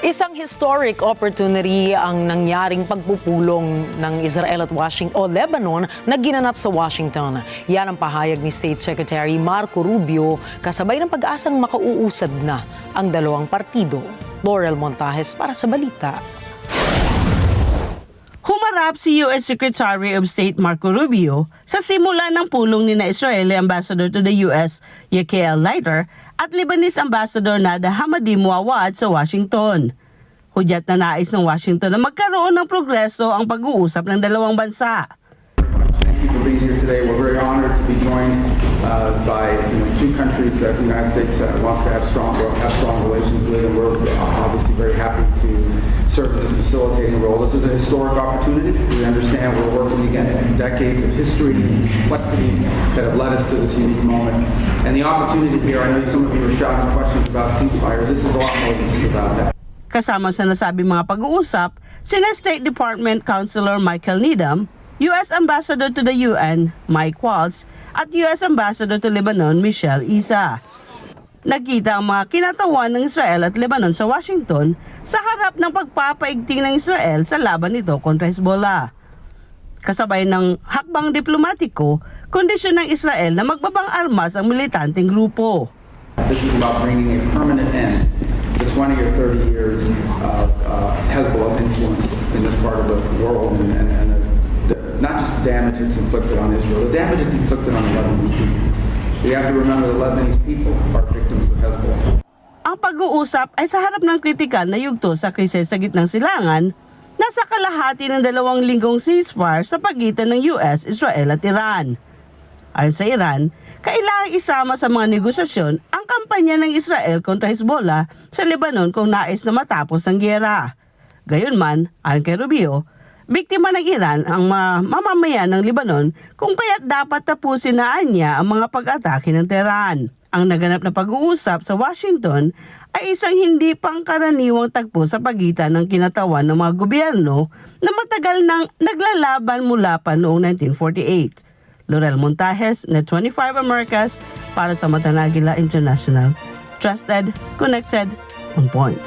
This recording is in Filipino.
Isang historic opportunity ang nangyaring pagpupulong ng Israel at Lebanon na ginanap sa Washington. Yan ang pahayag ni State Secretary Marco Rubio kasabay ng pag-asang makauusad na ang dalawang partido. Laurel Montajes para sa balita. Humarap si U.S. Secretary of State Marco Rubio sa simula ng pulong ni Israeli Ambassador to the U.S. Yechiel Leiter at Lebanese Ambassador Nada Hamadi Mouawad sa Washington. Hudyat na nais ng Washington na magkaroon ng progreso ang pag-uusap ng dalawang bansa. Thank you for being here today. We're very honored to be joined by two countries that the United States wants to have strong relations with, and we're obviously very happy to serve in this facilitating role. This is a historic opportunity. We understand we're working against decades of history and complexities that have led us to this unique moment. And the opportunity here, I know some of you are shouting questions about ceasefires. This is a lot more than just about that. Kasama sa nasabing mga pag-uusap, sina State Department Counselor Michael Needham, U.S. Ambassador to the UN, Mike Waltz, at U.S. Ambassador to Lebanon, Michelle Issa. Nagkita ang mga kinatawan ng Israel at Lebanon sa Washington sa harap ng pagpapaigting ng Israel sa laban nito kontra Hezbollah. Kasabay ng hakbang diplomatiko, kondisyon ng Israel na magbabang armas ang militanteng grupo. This is about bringing a permanent end to 20 or 30 years of Hezbollah's influence in this part of the world and not just the damage it's inflicted on Israel, the damage it's inflicted on the Lebanese people. We have to remember the Lebanese people are victims of Hezbollah. Ang pag-uusap ay sa harap ng kritikal na yugto sa krisis sa gitnang silangan, nasa kalahati ng 2 linggong ceasefire sa pagitan ng US, Israel at Iran. Ayon sa Iran, kailangang isama sa mga negosasyon ang kampanya ng Israel kontra Hezbollah sa Lebanon kung nais na matapos ang gyera. Gayunman, ayon kay Rubio, biktima ng Iran ang mamamayan ng Lebanon kung kaya't dapat tapusin na niya ang mga pag-atake ng Tehran. Ang naganap na pag-uusap sa Washington ay isang hindi pangkaraniwang tagpo sa pagitan ng kinatawan ng mga gobyerno na matagal nang naglalaban mula pa noong 1948. Laurel Montajes, Net25 Americas, para sa Mata Naghila International. Trusted, connected, on point.